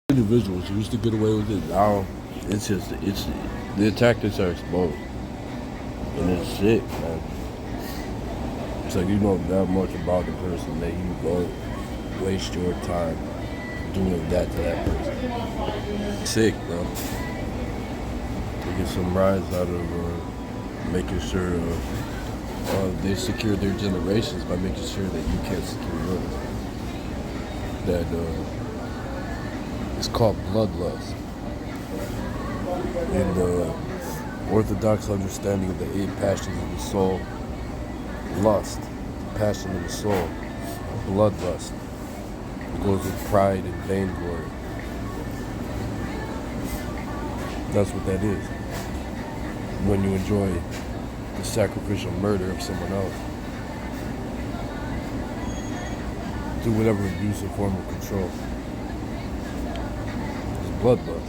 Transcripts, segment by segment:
Individuals used to get away with it. Now it's the tactics are exposed, and it's sick, man. It's like you know that much about the person that you go waste your time doing that to that person. Sick, bro. They get some rise out of making sure they secure their generations by making sure that you can't secure yours. That it's called bloodlust. In the Orthodox understanding of the 8 passions of the soul, lust, the passion of the soul, bloodlust. It goes with pride and vainglory. That's what that is. When you enjoy the sacrificial murder of someone else through whatever abusive form of control. It's bloodlust.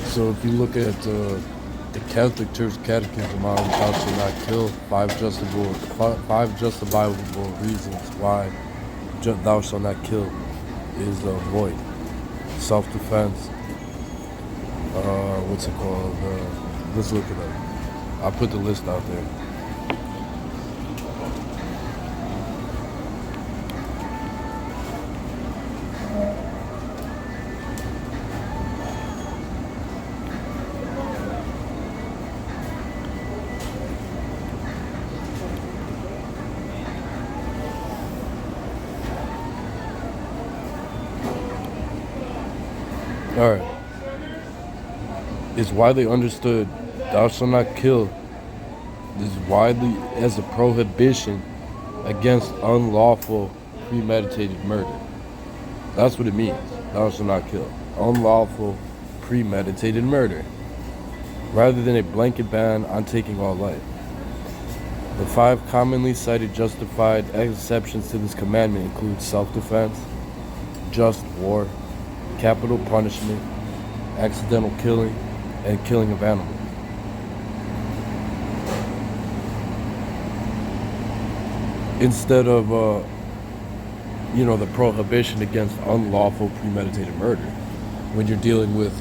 So if you look at the Catholic Church Catechism on thou shalt not kill, five justifiable reasons why thou shalt not kill is void. Self-defense. What's it called? Let's look it up. I'll put the list out there. Alright. It's widely understood thou shalt not kill is widely as a prohibition against unlawful premeditated murder. That's what it means. Thou shalt not kill. Unlawful premeditated murder. Rather than a blanket ban on taking all life. The 5 commonly cited justified exceptions to this commandment include self-defense, just war, capital punishment, accidental killing, and killing of animals. Instead of, the prohibition against unlawful premeditated murder, when you're dealing with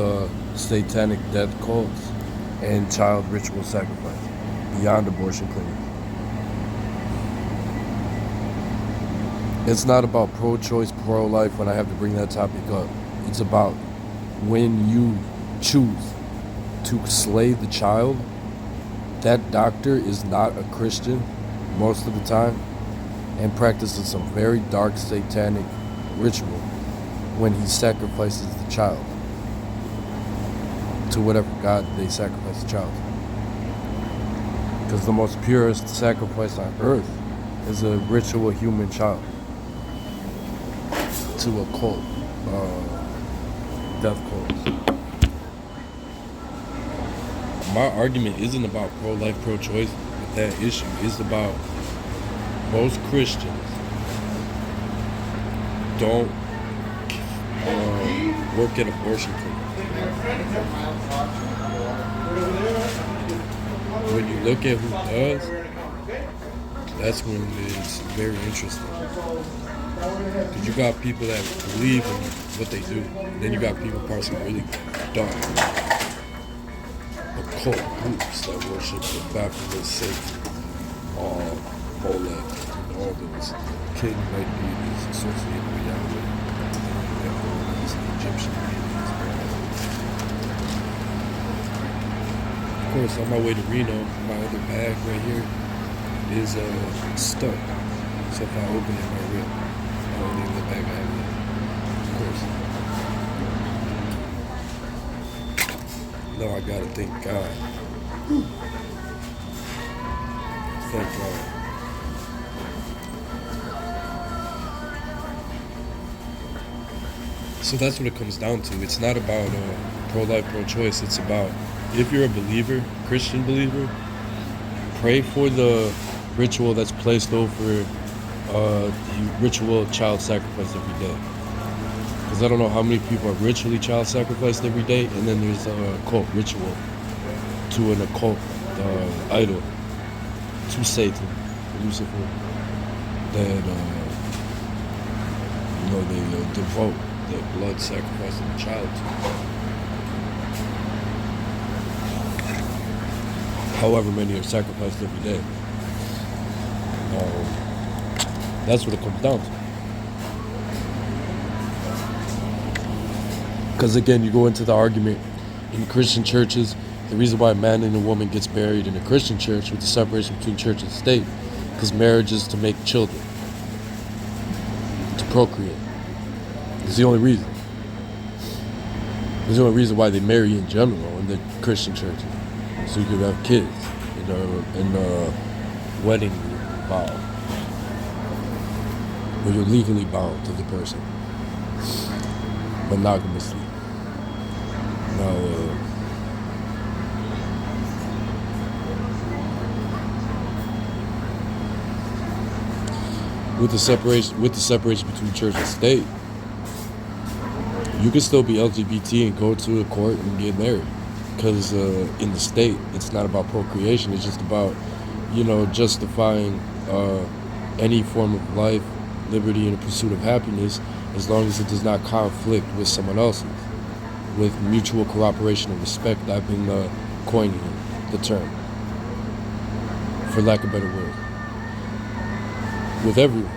satanic death cults and child ritual sacrifice beyond abortion clinics. It's not about pro-choice, pro-life when I have to bring that topic up. It's about when you choose to slay the child, that doctor is not a Christian most of the time and practices some very dark satanic ritual when he sacrifices the child to whatever God they sacrifice the child to. Because the most purest sacrifice on earth is a ritual human child to a cult, death cults. My argument isn't about pro-life, pro-choice, but that issue is about most Christians don't work at abortion clinics. When you look at who does, that's when it's very interesting. Because you got people that believe in what they do, and then you got people parsing really dark occult groups that worship the Baphomet, Satan, Molech, and all those Canaanite deities associated with Yahweh, and all those Egyptian deities. Of course, on my way to Reno, my other bag right here is stuck. So if I open it, my rip. Only in the bag I have it. Of course. No, I gotta thank God. Thank God. So that's what it comes down to. It's not about pro-life, pro-choice. It's about, if you're a believer, Christian believer, pray for the ritual that's placed over ritual child sacrifice every day. Because I don't know how many people are ritually child sacrificed every day, and then there's a cult ritual to an occult idol, to Satan, Lucifer, that they devote the blood sacrifice of the child to. However many are sacrificed every day. That's what it comes down to. Because again, you go into the argument in Christian churches, the reason why a man and a woman gets married in a Christian church with the separation between church and state, because marriage is to make children, to procreate. It's the only reason. It's the only reason why they marry in general in the Christian churches, so you could have kids in a wedding vow, where you're legally bound to the person, monogamously. Now, with the separation between church and state, you can still be LGBT and go to a court and get married. Because in the state, it's not about procreation. It's just about, justifying any form of life, liberty, and the pursuit of happiness, as long as it does not conflict with someone else's, with mutual cooperation and respect. I've been coining the term, for lack of a better word, with everyone.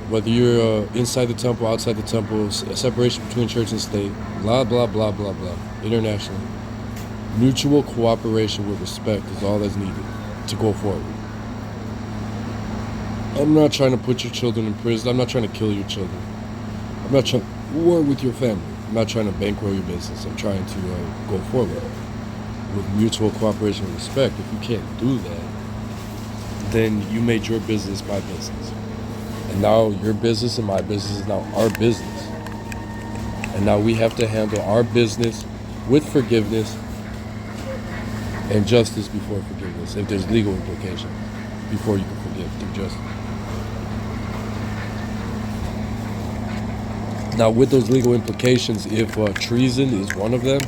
Whether you're inside the temple, outside the temple, a separation between church and state, blah, blah, blah, blah, blah, internationally. Mutual cooperation with respect is all that's needed to go forward. I'm not trying to put your children in prison. I'm not trying to kill your children. I'm not trying to war with your family. I'm not trying to bankroll your business. I'm trying to go forward with mutual cooperation and respect. If you can't do that, then you made your business my business. And now your business and my business is now our business. And now we have to handle our business with forgiveness and justice before forgiveness, if there's legal implications, before you can forgive through justice. Now, with those legal implications, if treason is one of them,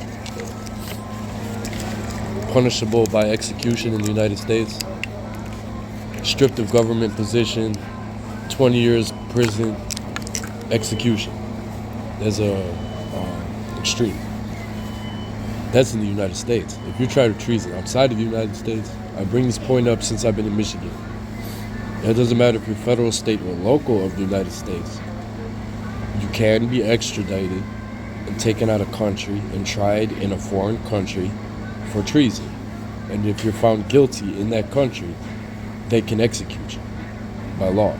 punishable by execution in the United States, stripped of government position, 20 years prison, execution. There's a extreme. That's in the United States. If you try to treason outside of the United States, I bring this point up since I've been in Michigan. It doesn't matter if you're federal, state, or local of the United States. You can be extradited and taken out of country and tried in a foreign country for treason. And if you're found guilty in that country, they can execute you by law.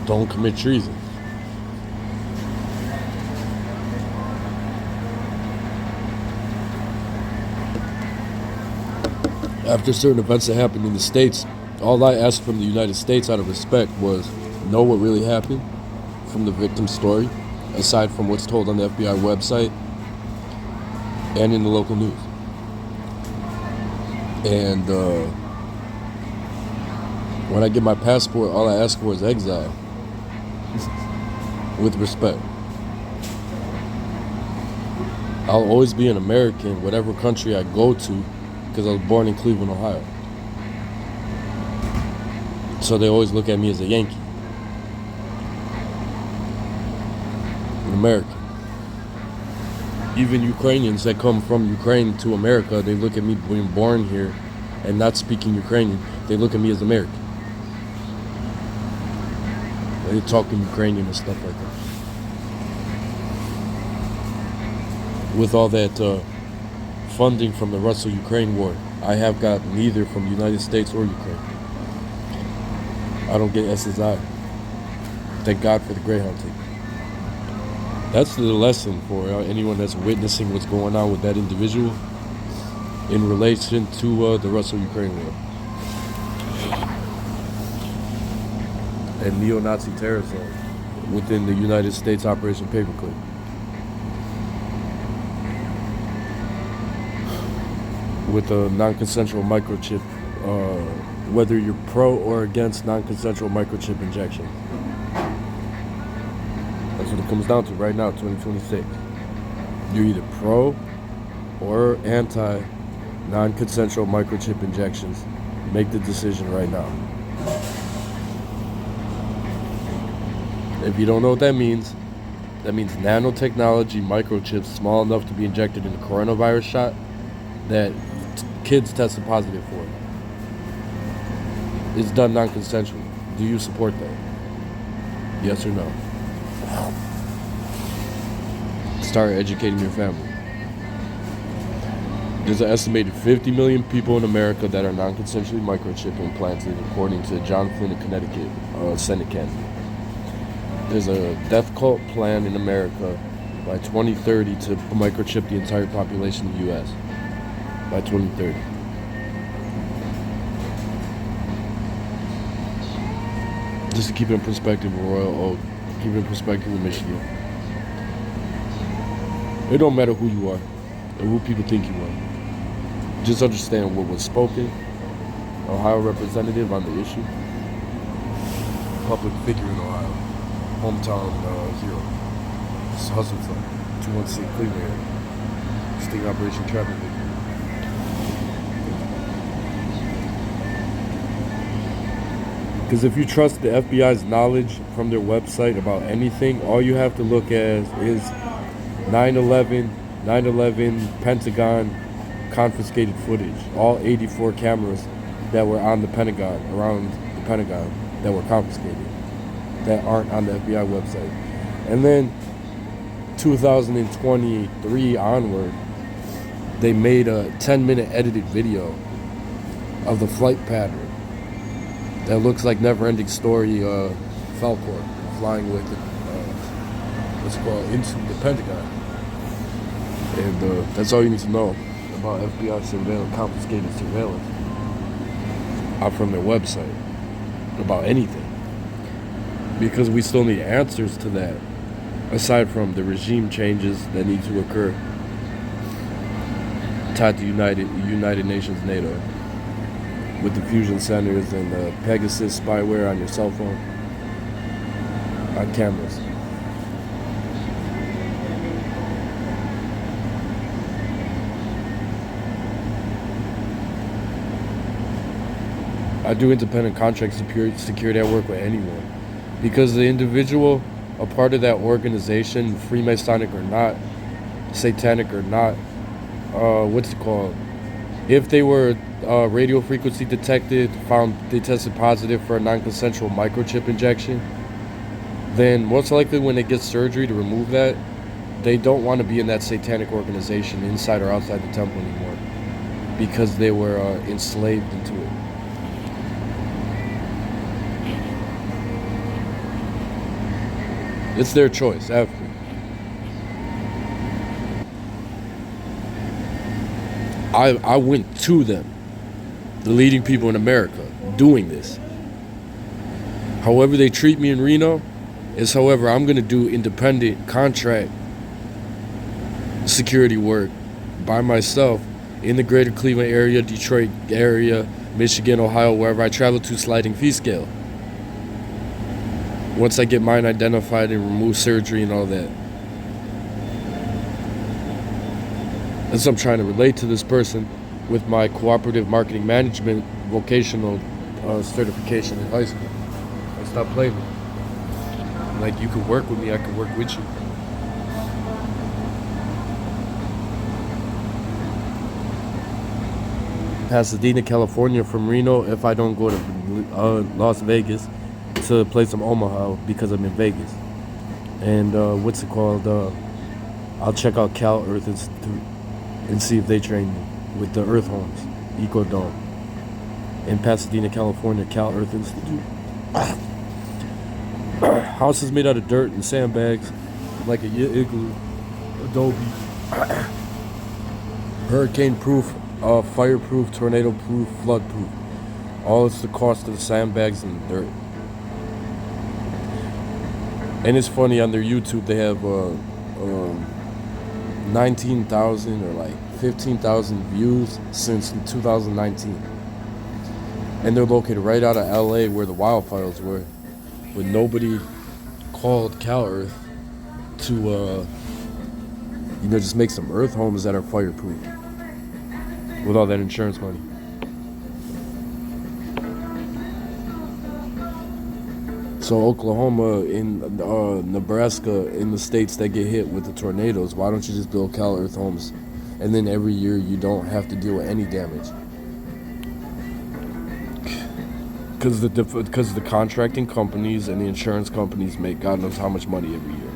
Don't commit treason. After certain events that happened in the States, all I asked from the United States out of respect was know what really happened from the victim's story, aside from what's told on the FBI website and in the local news. And when I get my passport, all I ask for is exile. With respect. I'll always be an American, whatever country I go to, because I was born in Cleveland, Ohio. So they always look at me as a Yankee. An American. Even Ukrainians that come from Ukraine to America, they look at me being born here and not speaking Ukrainian. They look at me as American. They're talking Ukrainian and stuff like that. With all that funding from the Russo-Ukraine war, I have got neither from the United States or Ukraine. I don't get SSI. Thank God for the Greyhound ticket. That's the lesson for anyone that's witnessing what's going on with that individual in relation to the Russo-Ukraine war and neo-Nazi terror zone. within the United States Operation Paperclip. With a non-consensual microchip, whether you're pro or against non-consensual microchip injection. That's what it comes down to right now, 2026. You're either pro or anti non-consensual microchip injections. Make the decision right now. If you don't know what that means nanotechnology microchips small enough to be injected in the coronavirus shot that kids tested positive for. It's done non-consensually. Do you support that? Yes or no? Start educating your family. There's an estimated 50 million people in America that are non-consensually microchip implanted, according to John Flynn of Connecticut, Senate candidate. There's a death cult plan in America by 2030 to microchip the entire population of the U.S. by 2030. Just to keep it in perspective with Royal Oak, keep it in perspective with Michigan. It don't matter who you are or who people think you are. Just understand what was spoken. Ohio representative on the issue. Public figure in Ohio. Hometown hero. It's hustle fund. 216 Cleveland area. Sting Operation Traffic Victim. Because if you trust the FBI's knowledge from their website about anything, all you have to look at is 9/11 Pentagon confiscated footage. All 84 cameras that were on the Pentagon, around the Pentagon, that were confiscated, that aren't on the FBI website. And then 2023 onward, they made a 10-minute edited video of the flight pattern that looks like Never-Ending Story Falcor flying with into the Pentagon. And that's all you need to know about FBI surveillance, confiscated surveillance out from their website about anything. Because we still need answers to that, aside from the regime changes that need to occur tied to United Nations NATO, with the fusion centers and the Pegasus spyware on your cell phone, on cameras. I do independent contract security. I work with anyone. Because the individual, a part of that organization, Freemasonic or not, satanic or not, if they were radio frequency detected, they tested positive for a non-consensual microchip injection, then most likely when they get surgery to remove that, they don't want to be in that satanic organization inside or outside the temple anymore because they were enslaved into it. It's their choice after. I went to them, the leading people in America, doing this. However they treat me in Reno is however I'm going to do independent contract security work by myself in the greater Cleveland area, Detroit area, Michigan, Ohio, wherever I travel to, sliding fee scale. Once I get mine identified and remove surgery and all that. As I'm trying to relate to this person with my cooperative marketing management vocational certification in high school. I stopped playing with it. Like, you could work with me, I could work with you. Pasadena, California from Reno if I don't go to Las Vegas to play some Omaha because I'm in Vegas. And I'll check out Cal Earth Institute and see if they train me with the Earth Homes, Eco Dome. In Pasadena, California, Cal Earth Institute. Houses made out of dirt and sandbags, like a igloo, adobe. Hurricane-proof, fire-proof, tornado-proof, flood-proof. All it's the cost of the sandbags and the dirt. And it's funny, on their YouTube they have 19,000 or like 15,000 views since 2019, and they're located right out of LA where the wildfires were, but nobody called Cal Earth to just make some earth homes that are fireproof with all that insurance money. So Oklahoma, in Nebraska, in the states that get hit with the tornadoes, why don't you just build Cal Earth homes, and then every year you don't have to deal with any damage? Because the contracting companies and the insurance companies make God knows how much money every year.